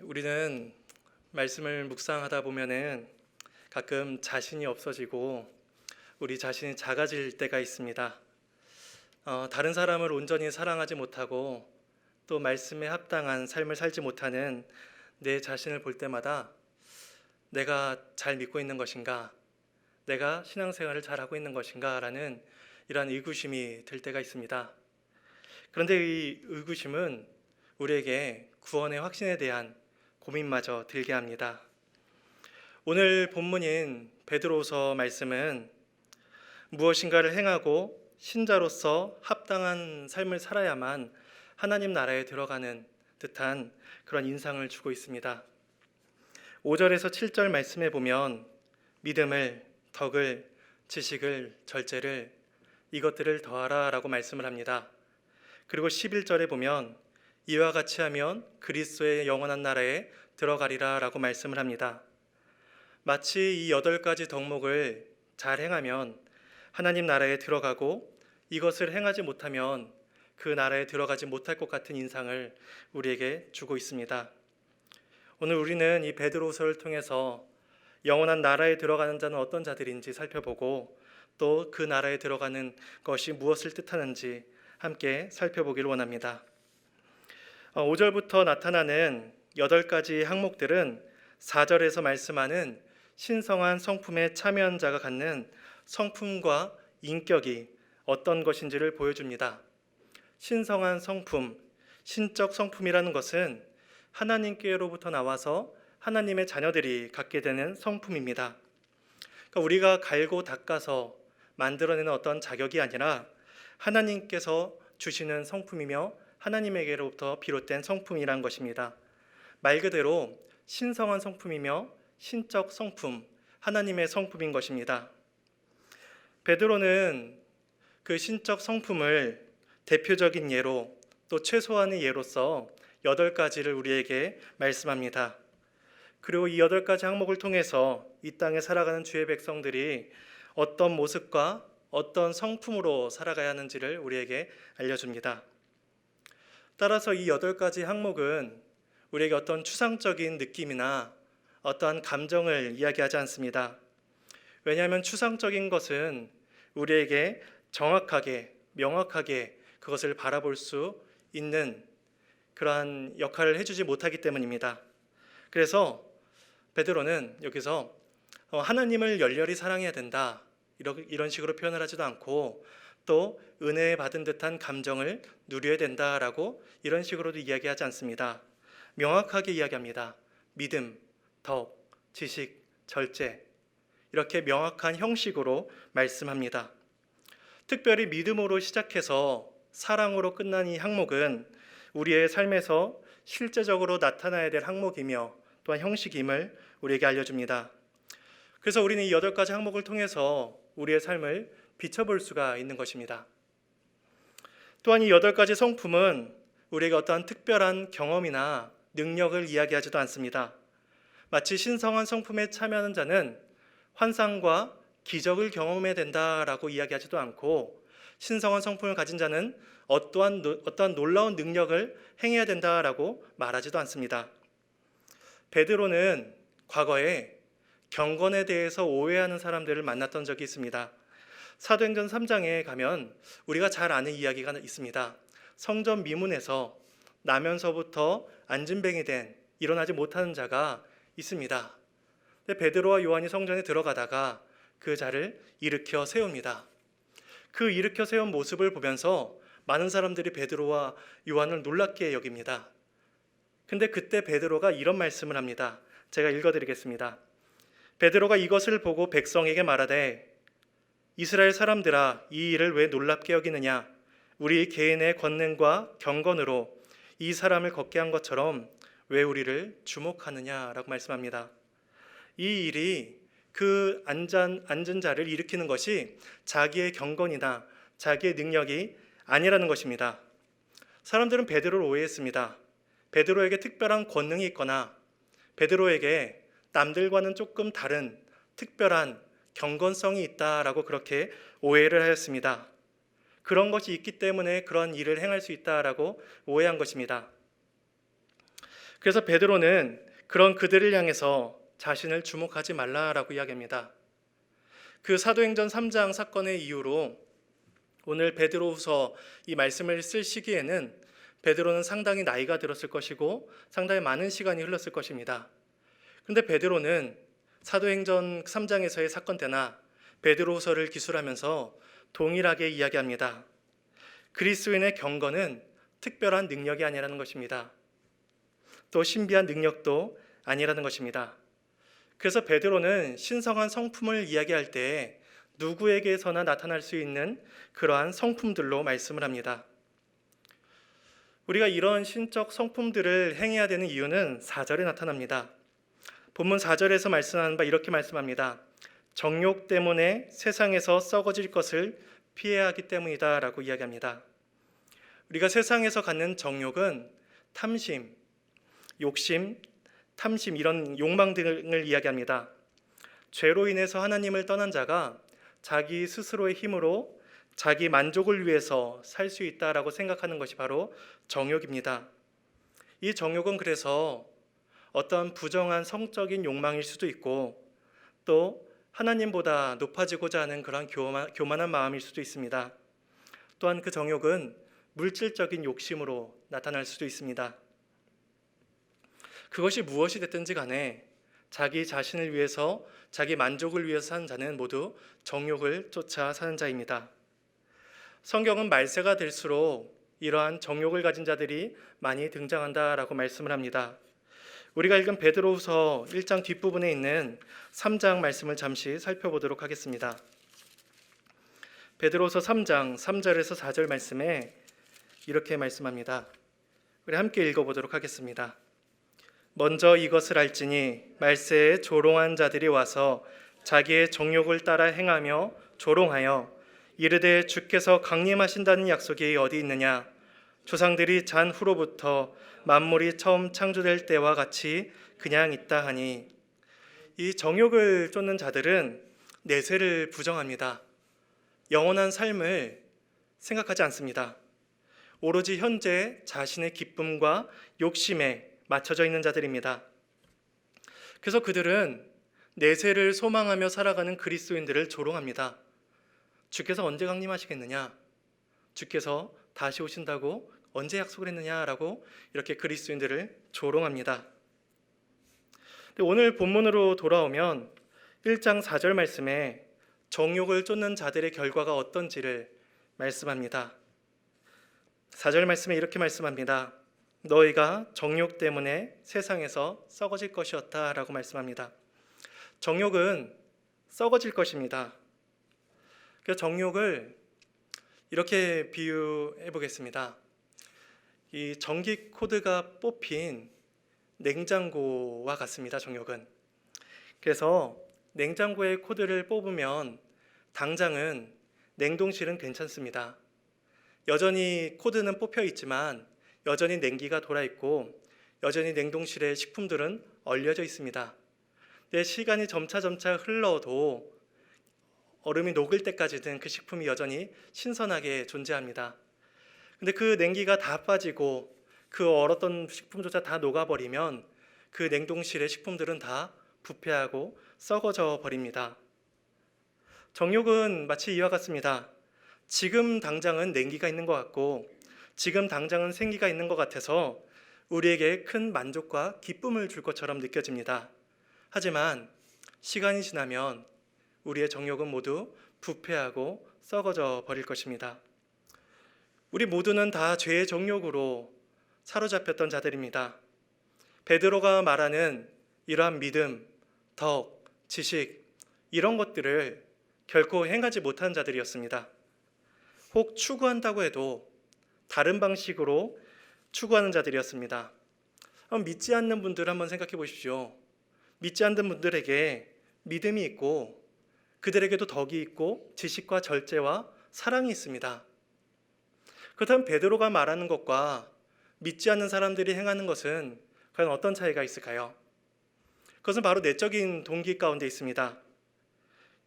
우리는 말씀을 묵상하다 보면은 가끔 자신이 없어지고 우리 자신이 작아질 때가 있습니다. 다른 사람을 온전히 사랑하지 못하고 또 말씀에 합당한 삶을 살지 못하는 내 자신을 볼 때마다 내가 잘 믿고 있는 것인가? 내가 신앙생활을 잘하고 있는 것인가? 라는 이러한 의구심이 들 때가 있습니다. 그런데 이 의구심은 우리에게 구원의 확신에 대한 고민마저 들게 합니다. 오늘 본문인 베드로서 말씀은 무엇인가를 행하고 신자로서 합당한 삶을 살아야만 하나님 나라에 들어가는 듯한 그런 인상을 주고 있습니다. 5절에서 7절 말씀에 보면 믿음을, 덕을, 지식을, 절제를 이것들을 더하라 라고 말씀을 합니다. 그리고 11절에 보면 이와 같이 하면 그리스도의 영원한 나라에 들어가리라 라고 말씀을 합니다. 마치 이 8가지 덕목을 잘 행하면 하나님 나라에 들어가고 이것을 행하지 못하면 그 나라에 들어가지 못할 것 같은 인상을 우리에게 주고 있습니다. 오늘 우리는 이 베드로서를 통해서 영원한 나라에 들어가는 자는 어떤 자들인지 살펴보고 또 그 나라에 들어가는 것이 무엇을 뜻하는지 함께 살펴보기를 원합니다. 5절부터 나타나는 8가지 항목들은 4절에서 말씀하는 신성한 성품에 참여한 자가 갖는 성품과 인격이 어떤 것인지를 보여줍니다. 신성한 성품, 신적 성품이라는 것은 하나님께로부터 나와서 하나님의 자녀들이 갖게 되는 성품입니다. 그러니까 우리가 갈고 닦아서 만들어내는 어떤 자격이 아니라 하나님께서 주시는 성품이며 하나님에게로부터 비롯된 성품이란 것입니다. 말 그대로 신성한 성품이며 신적 성품, 하나님의 성품인 것입니다. 베드로는 그 신적 성품을 대표적인 예로 또 최소한의 예로서 8가지를 우리에게 말씀합니다. 그리고 이 8가지 항목을 통해서 이 땅에 살아가는 주의 백성들이 어떤 모습과 어떤 성품으로 살아가야 하는지를 우리에게 알려줍니다. 따라서 이 8가지 항목은 우리에게 어떤 추상적인 느낌이나 어떠한 감정을 이야기하지 않습니다. 왜냐하면 추상적인 것은 우리에게 정확하게, 명확하게 그것을 바라볼 수 있는 그러한 역할을 해주지 못하기 때문입니다. 그래서 베드로는 여기서 하나님을 열렬히 사랑해야 된다 이런 식으로 표현을 하지도 않고 또 은혜 받은 듯한 감정을 누려야 된다라고 이런 식으로도 이야기하지 않습니다. 명확하게 이야기합니다. 믿음, 덕, 지식, 절제 이렇게 명확한 형식으로 말씀합니다. 특별히 믿음으로 시작해서 사랑으로 끝난 이 항목은 우리의 삶에서 실제적으로 나타나야 될 항목이며 또한 형식임을 우리에게 알려줍니다. 그래서 우리는 이 8가지 항목을 통해서 우리의 삶을 비춰볼 수가 있는 것입니다. 또한 이 8가지 성품은 우리에게 어떠한 특별한 경험이나 능력을 이야기하지도 않습니다. 마치 신성한 성품에 참여하는 자는 환상과 기적을 경험해야 된다라고 이야기하지도 않고 신성한 성품을 가진 자는 어떠한 놀라운 능력을 행해야 된다라고 말하지도 않습니다. 베드로는 과거에 경건에 대해서 오해하는 사람들을 만났던 적이 있습니다. 사도행전 3장에 가면 우리가 잘 아는 이야기가 있습니다. 성전 미문에서 나면서부터 앉은뱅이 된 일어나지 못하는 자가 있습니다. 베드로와 요한이 성전에 들어가다가 그 자를 일으켜 세웁니다. 그 일으켜 세운 모습을 보면서 많은 사람들이 베드로와 요한을 놀랍게 여깁니다. 근데 그때 베드로가 이런 말씀을 합니다. 제가 읽어드리겠습니다. 베드로가 이것을 보고 백성에게 말하되 이스라엘 사람들아 이 일을 왜 놀랍게 여기느냐 우리 개인의 권능과 경건으로 이 사람을 걷게 한 것처럼 왜 우리를 주목하느냐라고 말씀합니다. 이 일이 그 앉은 자를 일으키는 것이 자기의 경건이나 자기의 능력이 아니라는 것입니다. 사람들은 베드로를 오해했습니다. 베드로에게 특별한 권능이 있거나 베드로에게 남들과는 조금 다른 특별한 경건성이 있다라고 그렇게 오해를 하였습니다. 그런 것이 있기 때문에 그런 일을 행할 수 있다라고 오해한 것입니다. 그래서 베드로는 그런 그들을 향해서 자신을 주목하지 말라라고 이야기합니다. 그 사도행전 3장 사건의 이유로 오늘 베드로후서 이 말씀을 쓸 시기에는 베드로는 상당히 나이가 들었을 것이고 상당히 많은 시간이 흘렀을 것입니다. 그런데 베드로는 사도행전 3장에서의 사건 때나 베드로후서를 기술하면서 동일하게 이야기합니다. 그리스도인의 경건은 특별한 능력이 아니라는 것입니다. 또 신비한 능력도 아니라는 것입니다. 그래서 베드로는 신성한 성품을 이야기할 때 누구에게서나 나타날 수 있는 그러한 성품들로 말씀을 합니다. 우리가 이런 신적 성품들을 행해야 되는 이유는 4절에 나타납니다. 본문 4절에서 말씀하는 바 이렇게 말씀합니다. 정욕 때문에 세상에서 썩어질 것을 피해야 하기 때문이다 라고 이야기합니다. 우리가 세상에서 갖는 정욕은 탐심, 욕심, 탐심 이런 욕망 등을 이야기합니다. 죄로 인해서 하나님을 떠난 자가 자기 스스로의 힘으로 자기 만족을 위해서 살 수 있다라고 생각하는 것이 바로 정욕입니다. 이 정욕은 그래서 어떤 부정한 성적인 욕망일 수도 있고 또 하나님보다 높아지고자 하는 그런 교만한 마음일 수도 있습니다. 또한 그 정욕은 물질적인 욕심으로 나타날 수도 있습니다. 그것이 무엇이 됐든지 간에 자기 자신을 위해서 자기 만족을 위해서 사는 자는 모두 정욕을 쫓아 사는 자입니다. 성경은 말세가 될수록 이러한 정욕을 가진 자들이 많이 등장한다라고 말씀을 합니다. 우리가 읽은 베드로후서 1장 뒷부분에 있는 3장 말씀을 잠시 살펴보도록 하겠습니다. 베드로후서 3장 3절에서 4절 말씀에 이렇게 말씀합니다. 우리 함께 읽어보도록 하겠습니다. 먼저 이것을 알지니 말세에 조롱한 자들이 와서 자기의 정욕을 따라 행하며 조롱하여 이르되 주께서 강림하신다는 약속이 어디 있느냐? 조상들이 잔 후로부터 만물이 처음 창조될 때와 같이 그냥 있다 하니, 이 정욕을 쫓는 자들은 내세를 부정합니다. 영원한 삶을 생각하지 않습니다. 오로지 현재 자신의 기쁨과 욕심에 맞춰져 있는 자들입니다. 그래서 그들은 내세를 소망하며 살아가는 그리스도인들을 조롱합니다. 주께서 언제 강림하시겠느냐? 주께서 다시 오신다고 언제 약속을 했느냐라고 이렇게 그리스도인들을 조롱합니다. 오늘 본문으로 돌아오면 1장 4절 말씀에 정욕을 쫓는 자들의 결과가 어떤지를 말씀합니다. 4절 말씀에 이렇게 말씀합니다. 너희가 정욕 때문에 세상에서 썩어질 것이었다 라고 말씀합니다. 정욕은 썩어질 것입니다. 그 정욕을 이렇게 비유해 보겠습니다. 이 전기 코드가 뽑힌 냉장고와 같습니다. 정욕은. 그래서 냉장고의 코드를 뽑으면 당장은 냉동실은 괜찮습니다. 여전히 코드는 뽑혀 있지만 여전히 냉기가 돌아 있고 여전히 냉동실의 식품들은 얼려져 있습니다. 근데 시간이 점차 흘러도 얼음이 녹을 때까지는 그 식품이 여전히 신선하게 존재합니다. 근데 그 냉기가 다 빠지고 그 얼었던 식품조차 다 녹아버리면 그 냉동실의 식품들은 다 부패하고 썩어져 버립니다. 정욕은 마치 이와 같습니다. 지금 당장은 냉기가 있는 것 같고 지금 당장은 생기가 있는 것 같아서 우리에게 큰 만족과 기쁨을 줄 것처럼 느껴집니다. 하지만 시간이 지나면 우리의 정욕은 모두 부패하고 썩어져 버릴 것입니다. 우리 모두는 다 죄의 정욕으로 사로잡혔던 자들입니다. 베드로가 말하는 이러한 믿음, 덕, 지식 이런 것들을 결코 행하지 못한 자들이었습니다. 혹 추구한다고 해도 다른 방식으로 추구하는 자들이었습니다. 믿지 않는 분들 한번 생각해 보십시오. 믿지 않는 분들에게 믿음이 있고 그들에게도 덕이 있고 지식과 절제와 사랑이 있습니다. 그렇다면 베드로가 말하는 것과 믿지 않는 사람들이 행하는 것은 과연 어떤 차이가 있을까요? 그것은 바로 내적인 동기 가운데 있습니다.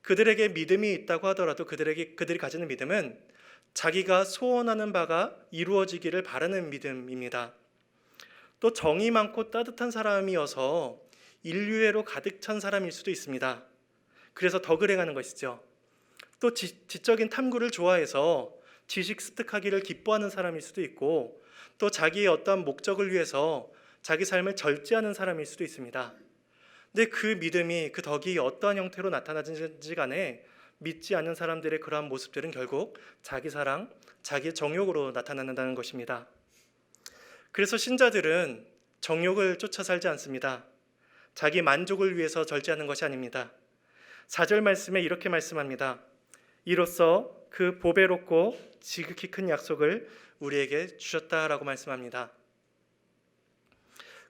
그들에게 믿음이 있다고 하더라도 그들이 가지는 믿음은 자기가 소원하는 바가 이루어지기를 바라는 믿음입니다. 또 정이 많고 따뜻한 사람이어서 인류애로 가득 찬 사람일 수도 있습니다. 그래서 덕을 행하는 것이죠. 또 지적인 탐구를 좋아해서 지식 습득하기를 기뻐하는 사람일 수도 있고, 또 자기의 어떠한 목적을 위해서 자기 삶을 절제하는 사람일 수도 있습니다. 근데 그 믿음이, 그 덕이 어떠한 형태로 나타나든지 간에 믿지 않는 사람들의 그러한 모습들은 결국 자기 사랑, 자기의 정욕으로 나타난다는 것입니다. 그래서 신자들은 정욕을 쫓아 살지 않습니다. 자기 만족을 위해서 절제하는 것이 아닙니다. 4절 말씀에 이렇게 말씀합니다. 이로써 그 보배롭고 지극히 큰 약속을 우리에게 주셨다라고 말씀합니다.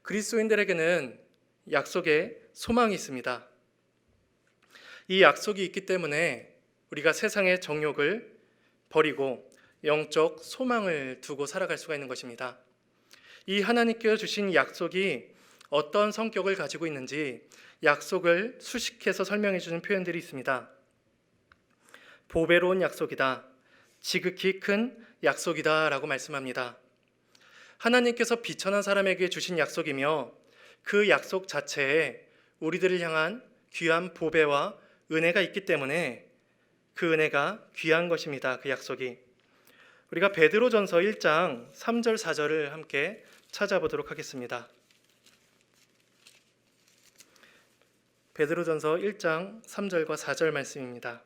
그리스도인들에게는 약속에 소망이 있습니다. 이 약속이 있기 때문에 우리가 세상의 정욕을 버리고 영적 소망을 두고 살아갈 수가 있는 것입니다. 이 하나님께서 주신 약속이 어떤 성격을 가지고 있는지 약속을 수식해서 설명해 주는 표현들이 있습니다. 보배로운 약속이다, 지극히 큰 약속이다 라고 말씀합니다. 하나님께서 비천한 사람에게 주신 약속이며 그 약속 자체에 우리들을 향한 귀한 보배와 은혜가 있기 때문에 그 은혜가 귀한 것입니다. 그 약속이. 우리가 베드로전서 1장 3절 4절을 함께 찾아보도록 하겠습니다. 베드로전서 1장 3절과 4절 말씀입니다.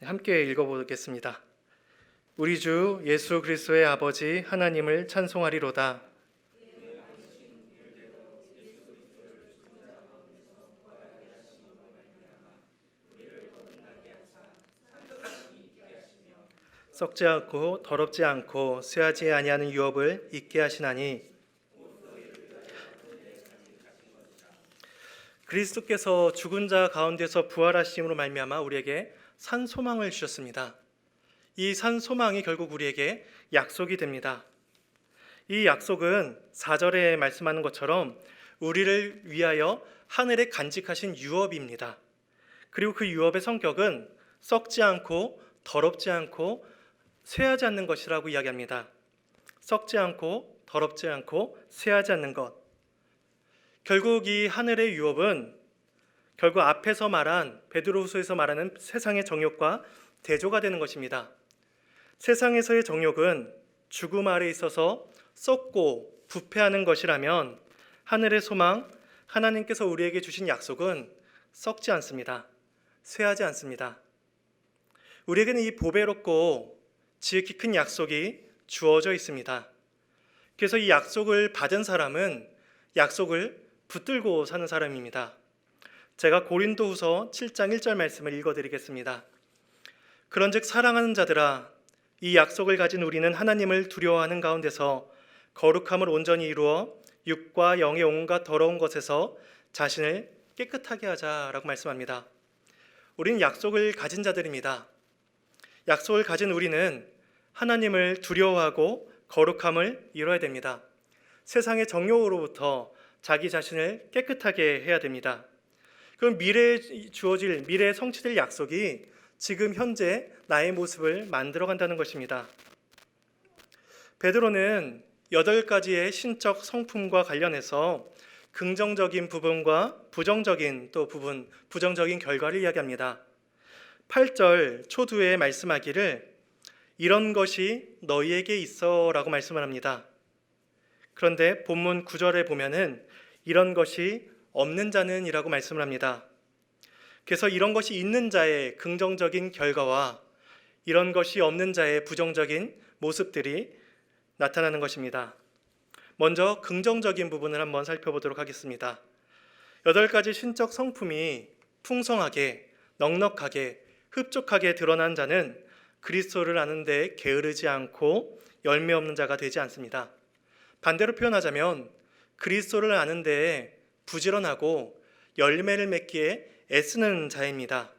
함께 읽어보겠습니다. 우리 주 예수 그리스도의 아버지 하나님을 찬송하리로다. 썩지 않고 더럽지 않고 쇠하지 아니하는 유업을 있게 하시나니 그리스도께서 죽은 자 가운데서 부활하심으로 말미암아 우리에게 산 소망을 주셨습니다. 이 산 소망이 결국 우리에게 약속이 됩니다. 이 약속은 4절에 말씀하는 것처럼 우리를 위하여 하늘에 간직하신 유업입니다. 그리고 그 유업의 성격은 썩지 않고 더럽지 않고 쇠하지 않는 것이라고 이야기합니다. 썩지 않고 더럽지 않고 쇠하지 않는 것. 결국 이 하늘의 유업은 결국 앞에서 말한 베드로후서에서 말하는 세상의 정욕과 대조가 되는 것입니다. 세상에서의 정욕은 죽음 아래 있어서 썩고 부패하는 것이라면 하늘의 소망, 하나님께서 우리에게 주신 약속은 썩지 않습니다. 쇠하지 않습니다. 우리에게는 이 보배롭고 지극히 큰 약속이 주어져 있습니다. 그래서 이 약속을 받은 사람은 약속을 붙들고 사는 사람입니다. 제가 고린도후서 7장 1절 말씀을 읽어드리겠습니다. 그런즉 사랑하는 자들아, 이 약속을 가진 우리는 하나님을 두려워하는 가운데서 거룩함을 온전히 이루어 육과 영의 온갖 더러운 것에서 자신을 깨끗하게 하자라고 말씀합니다. 우리는 약속을 가진 자들입니다. 약속을 가진 우리는 하나님을 두려워하고 거룩함을 이뤄야 됩니다. 세상의 정욕으로부터 자기 자신을 깨끗하게 해야 됩니다. 그럼 미래에 주어질, 미래에 성취될 약속이 지금 현재 나의 모습을 만들어간다는 것입니다. 베드로는 8가지의 신적 성품과 관련해서 긍정적인 부분과 부정적인 부정적인 결과를 이야기합니다. 8절 초두에 말씀하기를 이런 것이 너희에게 있어 라고 말씀을 합니다. 그런데 본문 9절에 보면은 이런 것이 없는 자는 이라고 말씀을 합니다. 그래서 이런 것이 있는 자의 긍정적인 결과와 이런 것이 없는 자의 부정적인 모습들이 나타나는 것입니다. 먼저 긍정적인 부분을 한번 살펴보도록 하겠습니다. 8가지 신적 성품이 풍성하게, 넉넉하게, 흡족하게 드러난 자는 그리스도를 아는 데 게으르지 않고 열매 없는 자가 되지 않습니다. 반대로 표현하자면 그리스도를 아는 데에 부지런하고 열매를 맺기에 애쓰는 자입니다.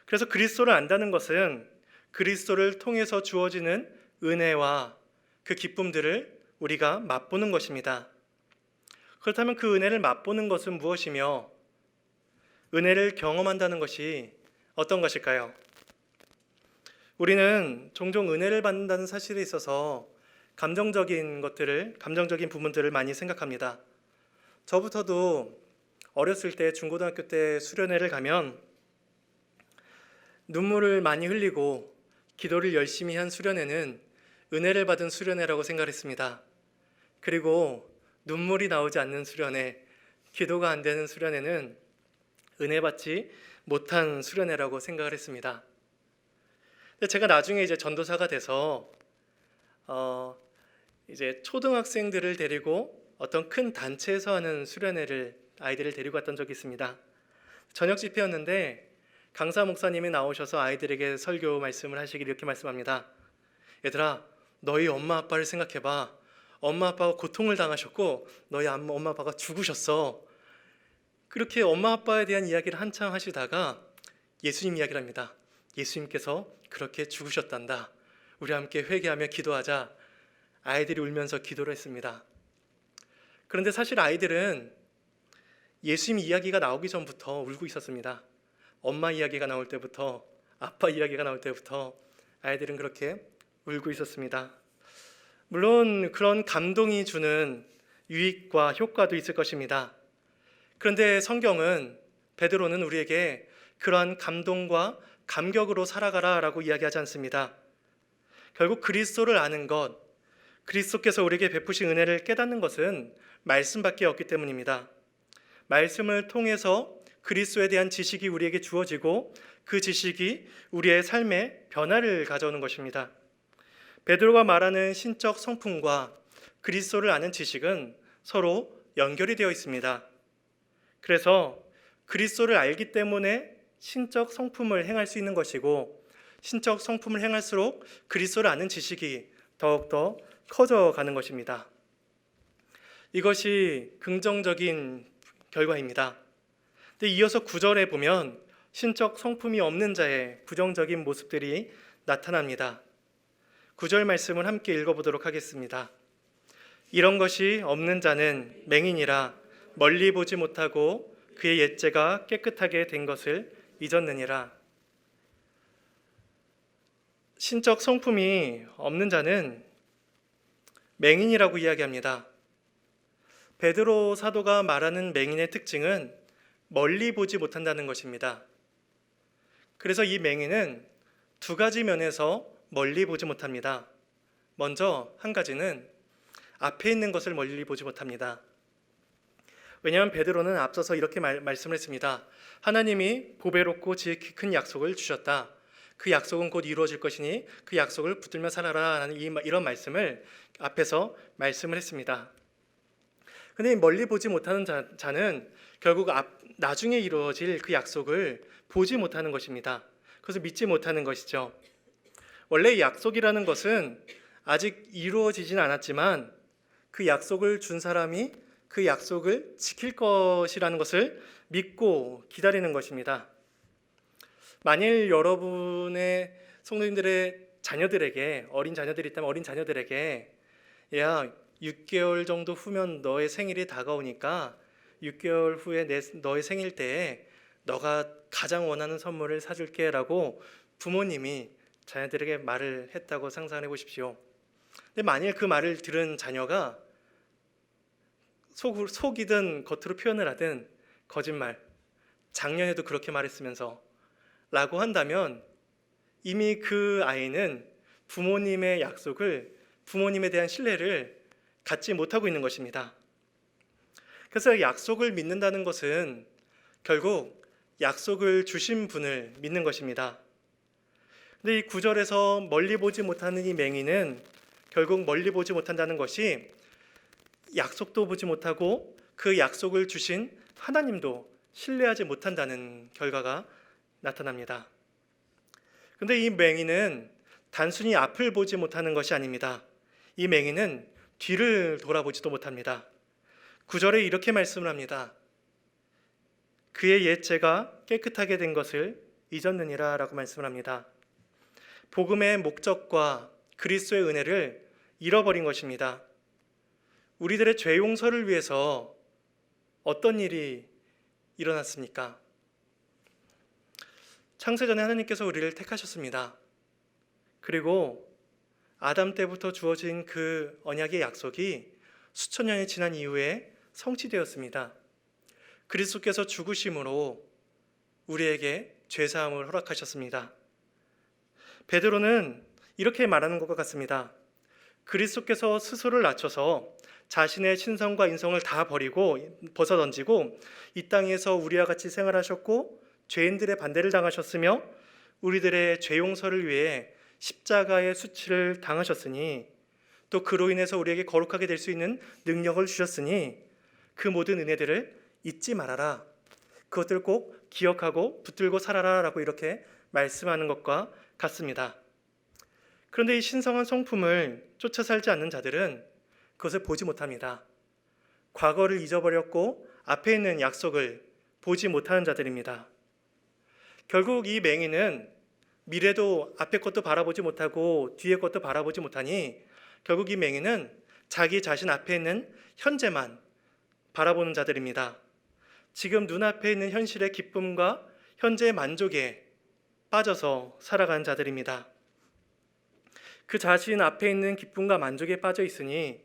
그래서 그리스도를 안다는 것은 그리스도를 통해서 주어지는 은혜와 그 기쁨들을 우리가 맛보는 것입니다. 그렇다면 그 은혜를 맛보는 것은 무엇이며 은혜를 경험한다는 것이 어떤 것일까요? 우리는 종종 은혜를 받는다는 사실에 있어서 감정적인 부분들을 많이 생각합니다. 저부터도 어렸을 때 중고등학교 때 수련회를 가면 눈물을 많이 흘리고 기도를 열심히 한 수련회는 은혜를 받은 수련회라고 생각했습니다. 그리고 눈물이 나오지 않는 수련회, 기도가 안 되는 수련회는 은혜 받지 못한 수련회라고 생각을 했습니다. 제가 나중에 이제 전도사가 돼서 이제 초등학생들을 데리고 어떤 큰 단체에서 하는 수련회를 아이들을 데리고 갔던 적이 있습니다. 저녁 집회였는데 강사 목사님이 나오셔서 아이들에게 설교 말씀을 하시길 이렇게 말씀합니다. 얘들아, 너희 엄마 아빠를 생각해봐. 엄마 아빠가 고통을 당하셨고 너희 엄마 아빠가 죽으셨어. 그렇게 엄마 아빠에 대한 이야기를 한창 하시다가 예수님 이야기를 합니다. 예수님께서 그렇게 죽으셨단다. 우리 함께 회개하며 기도하자. 아이들이 울면서 기도를 했습니다. 그런데 사실 아이들은 예수님 이야기가 나오기 전부터 울고 있었습니다. 엄마 이야기가 나올 때부터, 아빠 이야기가 나올 때부터 아이들은 그렇게 울고 있었습니다. 물론 그런 감동이 주는 유익과 효과도 있을 것입니다. 그런데 베드로는 우리에게 그러한 감동과 감격으로 살아가라라고 이야기하지 않습니다. 결국 그리스도를 아는 것, 그리스도께서 우리에게 베푸신 은혜를 깨닫는 것은 말씀밖에 없기 때문입니다. 말씀을 통해서 그리스도에 대한 지식이 우리에게 주어지고 그 지식이 우리의 삶에 변화를 가져오는 것입니다. 베드로가 말하는 신적 성품과 그리스도를 아는 지식은 서로 연결이 되어 있습니다. 그래서 그리스도를 알기 때문에 신적 성품을 행할 수 있는 것이고 신적 성품을 행할수록 그리스도를 아는 지식이 더욱더 커져가는 것입니다. 이것이 긍정적인 결과입니다. 근데 이어서 9절에 보면 신적 성품이 없는 자의 부정적인 모습들이 나타납니다. 9절 말씀을 함께 읽어보도록 하겠습니다. 이런 것이 없는 자는 맹인이라 멀리 보지 못하고 그의 옛죄가 깨끗하게 된 것을 잊었느니라. 신적 성품이 없는 자는 맹인이라고 이야기합니다. 베드로 사도가 말하는 맹인의 특징은 멀리 보지 못한다는 것입니다. 그래서 이 맹인은 두 가지 면에서 멀리 보지 못합니다. 먼저 한 가지는 앞에 있는 것을 멀리 보지 못합니다. 왜냐하면 베드로는 앞서서 이렇게 말씀을 했습니다. 하나님이 보배롭고 지극히 큰 약속을 주셨다. 그 약속은 곧 이루어질 것이니 그 약속을 붙들며 살아라 라는 이런 말씀을 앞에서 말씀을 했습니다. 그런데 멀리 보지 못하는 자는 결국 나중에 이루어질 그 약속을 보지 못하는 것입니다. 그래서 믿지 못하는 것이죠. 원래 약속이라는 것은 아직 이루어지진 않았지만 그 약속을 준 사람이 그 약속을 지킬 것이라는 것을 믿고 기다리는 것입니다. 만일 여러분의 성도님들의 자녀들에게, 어린 자녀들이 있다면 어린 자녀들에게 야, 6개월 정도 후면 너의 생일이 다가오니까 6개월 후에 너의 생일 때에 너가 가장 원하는 선물을 사줄게 라고 부모님이 자녀들에게 말을 했다고 상상해 보십시오. 근데 만일 그 말을 들은 자녀가 속이든 겉으로 표현을 하든 거짓말, 작년에도 그렇게 말했으면서 라고 한다면 이미 그 아이는 부모님의 약속을, 부모님에 대한 신뢰를 갖지 못하고 있는 것입니다. 그래서 약속을 믿는다는 것은 결국 약속을 주신 분을 믿는 것입니다. 근데 이 9절에서 멀리 보지 못하는 이 맹인은 결국 멀리 보지 못한다는 것이 약속도 보지 못하고 그 약속을 주신 하나님도 신뢰하지 못한다는 결과가 나타납니다. 그런데 이 맹인은 단순히 앞을 보지 못하는 것이 아닙니다. 이 맹인은 뒤를 돌아보지도 못합니다. 9절에 이렇게 말씀을 합니다. 그의 옛죄가 깨끗하게 된 것을 잊었느니라 라고 말씀을 합니다. 복음의 목적과 그리스도의 은혜를 잃어버린 것입니다. 우리들의 죄 용서를 위해서 어떤 일이 일어났습니까? 창세전에 하나님께서 우리를 택하셨습니다. 그리고 아담 때부터 주어진 그 언약의 약속이 수천 년이 지난 이후에 성취되었습니다. 그리스도께서 죽으심으로 우리에게 죄사함을 허락하셨습니다. 베드로는 이렇게 말하는 것과 같습니다. 그리스도께서 스스로를 낮춰서 자신의 신성과 인성을 다 버리고 벗어던지고 이 땅에서 우리와 같이 생활하셨고 죄인들의 반대를 당하셨으며 우리들의 죄 용서를 위해 십자가의 수치를 당하셨으니 또 그로 인해서 우리에게 거룩하게 될 수 있는 능력을 주셨으니 그 모든 은혜들을 잊지 말아라. 그것들을 꼭 기억하고 붙들고 살아라 라고 이렇게 말씀하는 것과 같습니다. 그런데 이 신성한 성품을 쫓아 살지 않는 자들은 그것을 보지 못합니다. 과거를 잊어버렸고 앞에 있는 약속을 보지 못하는 자들입니다. 결국 이 맹인은 미래도 앞에 것도 바라보지 못하고 뒤에 것도 바라보지 못하니 결국 이 맹인은 자기 자신 앞에 있는 현재만 바라보는 자들입니다. 지금 눈앞에 있는 현실의 기쁨과 현재의 만족에 빠져서 살아가는 자들입니다. 그 자신 앞에 있는 기쁨과 만족에 빠져 있으니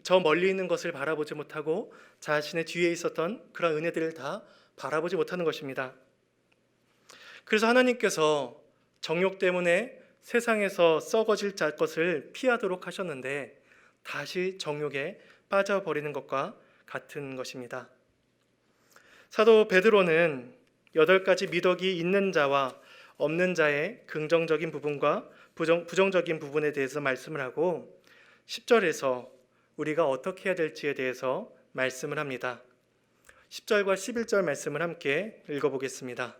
저 멀리 있는 것을 바라보지 못하고 자신의 뒤에 있었던 그런 은혜들을 다 바라보지 못하는 것입니다. 그래서 하나님께서 정욕 때문에 세상에서 썩어질 것을 피하도록 하셨는데 다시 정욕에 빠져버리는 것과 같은 것입니다. 사도 베드로는 8가지 미덕이 있는 자와 없는 자의 긍정적인 부분과 부정적인 부분에 대해서 말씀을 하고 10절에서 우리가 어떻게 해야 될지에 대해서 말씀을 합니다. 10절과 11절 말씀을 함께 읽어보겠습니다.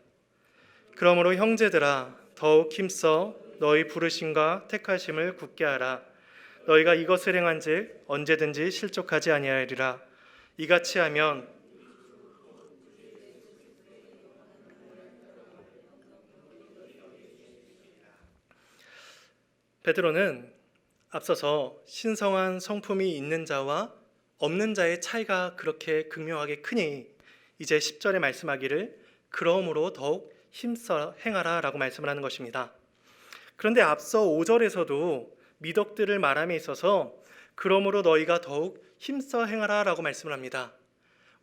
그러므로 형제들아 더욱 힘써 너희 부르심과 택하심을 굳게 하라. 너희가 이것을 행한즉 언제든지 실족하지 아니하리라. 이같이 하면 베드로는 앞서서 신성한 성품이 있는 자와 없는 자의 차이가 그렇게 극명하게 크니 이제 10절에 말씀하기를 그러므로 더욱 힘써 행하라 라고 말씀을 하는 것입니다. 그런데 앞서 5절에서도 미덕들을 말함에 있어서 그러므로 너희가 더욱 힘써 행하라 라고 말씀을 합니다.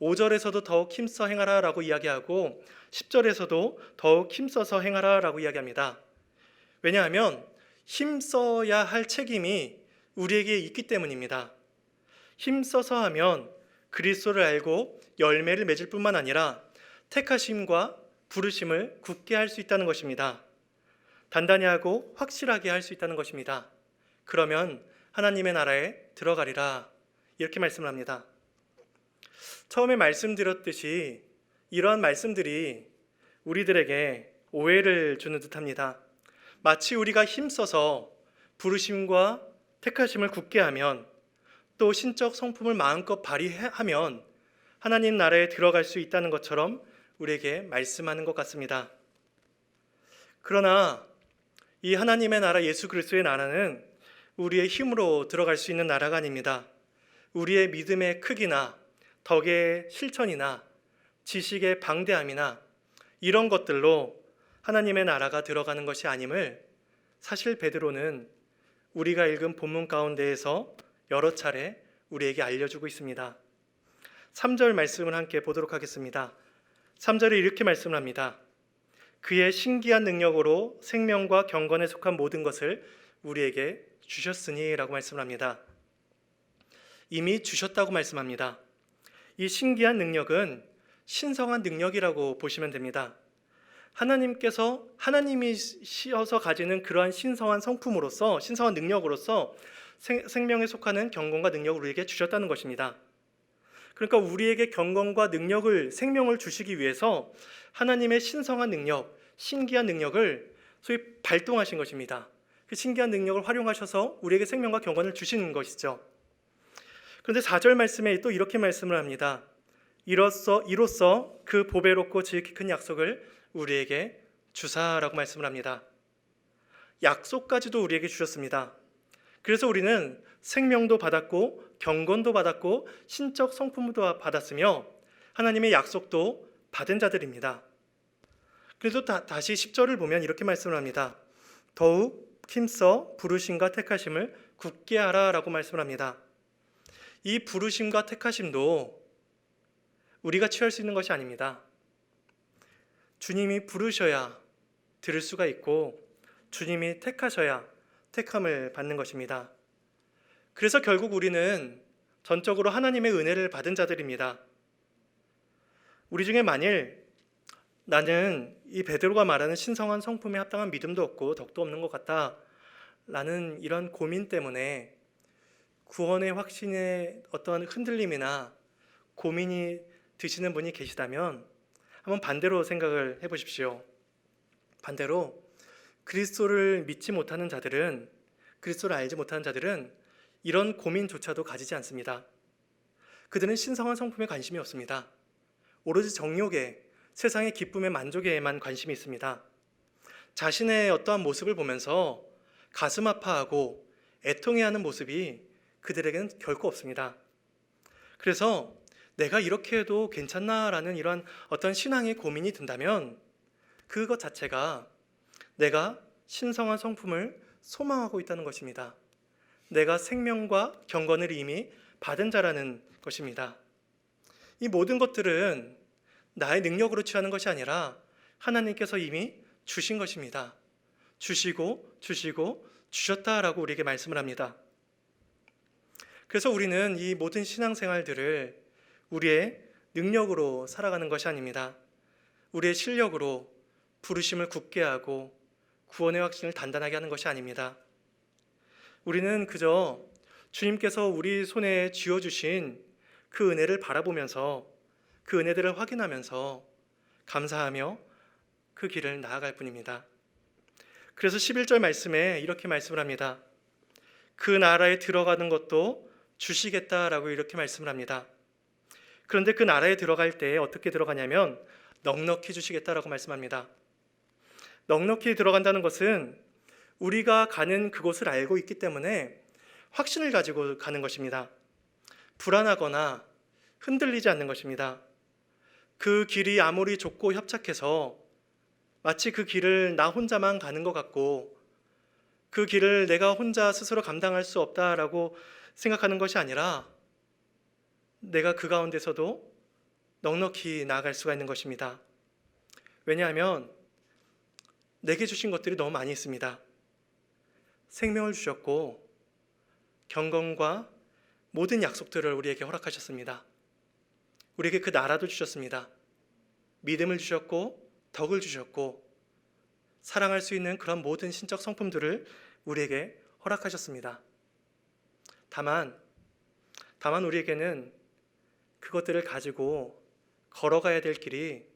5절에서도 더욱 힘써 행하라 라고 이야기하고 10절에서도 더욱 힘써서 행하라 라고 이야기합니다. 왜냐하면 힘써야 할 책임이 우리에게 있기 때문입니다. 힘써서 하면 그리스도를 알고 열매를 맺을 뿐만 아니라 택하심과 부르심을 굳게 할 수 있다는 것입니다. 단단히 하고 확실하게 할 수 있다는 것입니다. 그러면 하나님의 나라에 들어가리라 이렇게 말씀을 합니다. 처음에 말씀드렸듯이 이러한 말씀들이 우리들에게 오해를 주는 듯합니다. 마치 우리가 힘써서 부르심과 택하심을 굳게 하면 또 신적 성품을 마음껏 발휘하면 하나님 나라에 들어갈 수 있다는 것처럼 우리에게 말씀하는 것 같습니다. 그러나 이 하나님의 나라 예수 그리스도의 나라는 우리의 힘으로 들어갈 수 있는 나라가 아닙니다. 우리의 믿음의 크기나 덕의 실천이나 지식의 방대함이나 이런 것들로 하나님의 나라가 들어가는 것이 아님을 사실 베드로는 우리가 읽은 본문 가운데에서 여러 차례 우리에게 알려주고 있습니다. 3절 말씀을 함께 보도록 하겠습니다. 3절에 이렇게 말씀을 합니다. 그의 신기한 능력으로 생명과 경건에 속한 모든 것을 우리에게 주셨으니 라고 말씀을 합니다. 이미 주셨다고 말씀합니다. 이 신기한 능력은 신성한 능력이라고 보시면 됩니다. 하나님께서 하나님이시어서 가지는 그러한 신성한 성품으로서 신성한 능력으로서 생명에 속하는 경건과 능력을 우리에게 주셨다는 것입니다. 그러니까 우리에게 경건과 능력을 생명을 주시기 위해서 하나님의 신성한 능력, 신기한 능력을 소위 발동하신 것입니다. 그 신기한 능력을 활용하셔서 우리에게 생명과 경건을 주시는 것이죠. 그런데 4절 말씀에 또 이렇게 말씀을 합니다. 이로써 그 보배롭고 지극히 큰 약속을 우리에게 주사라고 말씀을 합니다. 약속까지도 우리에게 주셨습니다. 그래서 우리는 생명도 받았고 경건도 받았고 신적 성품도 받았으며 하나님의 약속도 받은 자들입니다. 그래서 다시 10절을 보면 이렇게 말씀을 합니다. 더욱 힘써 부르심과 택하심을 굳게 하라라고 말씀을 합니다. 이 부르심과 택하심도 우리가 취할 수 있는 것이 아닙니다. 주님이 부르셔야 들을 수가 있고 주님이 택하셔야 택함을 받는 것입니다. 그래서 결국 우리는 전적으로 하나님의 은혜를 받은 자들입니다. 우리 중에 만일 나는 이 베드로가 말하는 신성한 성품에 합당한 믿음도 없고 덕도 없는 것 같다 라는 이런 고민 때문에 구원의 확신에 어떠한 흔들림이나 고민이 드시는 분이 계시다면 한번 반대로 생각을 해보십시오. 반대로 그리스도를 믿지 못하는 자들은, 그리스도를 알지 못하는 자들은 이런 고민조차도 가지지 않습니다. 그들은 신성한 성품에 관심이 없습니다. 오로지 정욕에, 세상의 기쁨의 만족에만 관심이 있습니다. 자신의 어떠한 모습을 보면서 가슴 아파하고 애통해하는 모습이 그들에게는 결코 없습니다. 그래서 내가 이렇게 해도 괜찮나라는 이런 어떤 신앙의 고민이 든다면 그것 자체가 내가 신성한 성품을 소망하고 있다는 것입니다. 내가 생명과 경건을 이미 받은 자라는 것입니다. 이 모든 것들은 나의 능력으로 취하는 것이 아니라 하나님께서 이미 주신 것입니다. 주시고 주셨다라고 우리에게 말씀을 합니다. 그래서 우리는 이 모든 신앙생활들을 우리의 능력으로 살아가는 것이 아닙니다. 우리의 실력으로 부르심을 굳게 하고 구원의 확신을 단단하게 하는 것이 아닙니다. 우리는 그저 주님께서 우리 손에 쥐어주신 그 은혜를 바라보면서 그 은혜들을 확인하면서 감사하며 그 길을 나아갈 뿐입니다. 그래서 11절 말씀에 이렇게 말씀을 합니다. 그 나라에 들어가는 것도 주시겠다라고 이렇게 말씀을 합니다. 그런데 그 나라에 들어갈 때 어떻게 들어가냐면 넉넉히 주시겠다라고 말씀합니다. 넉넉히 들어간다는 것은 우리가 가는 그곳을 알고 있기 때문에 확신을 가지고 가는 것입니다. 불안하거나 흔들리지 않는 것입니다. 그 길이 아무리 좁고 협착해서 마치 그 길을 나 혼자만 가는 것 같고 그 길을 내가 혼자 스스로 감당할 수 없다라고 생각하는 것이 아니라 내가 그 가운데서도 넉넉히 나아갈 수가 있는 것입니다. 왜냐하면 내게 주신 것들이 너무 많이 있습니다. 생명을 주셨고 경건과 모든 약속들을 우리에게 허락하셨습니다. 우리에게 그 나라도 주셨습니다. 믿음을 주셨고 덕을 주셨고 사랑할 수 있는 그런 모든 신적 성품들을 우리에게 허락하셨습니다. 다만 우리에게는 그것들을 가지고 걸어가야 될 길이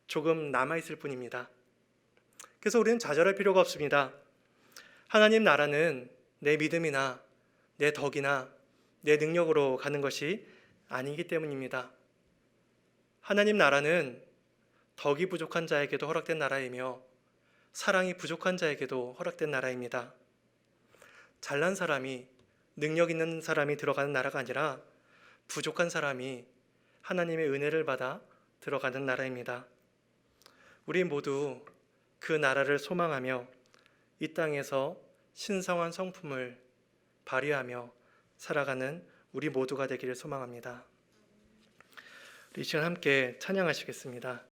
조금 남아있을 뿐입니다. 그래서 우리는 좌절할 필요가 없습니다. 하나님 나라는 내 믿음이나 내 덕이나 내 능력으로 가는 것이 아니기 때문입니다. 하나님 나라는 덕이 부족한 자에게도 허락된 나라이며 사랑이 부족한 자에게도 허락된 나라입니다. 잘난 사람이, 능력 있는 사람이 들어가는 나라가 아니라 부족한 사람이 하나님의 은혜를 받아 들어가는 나라입니다. 우리 모두 그 나라를 소망하며 이 땅에서 신성한 성품을 발휘하며 살아가는 우리 모두가 되기를 소망합니다. 우리 이 시간 함께 찬양하시겠습니다.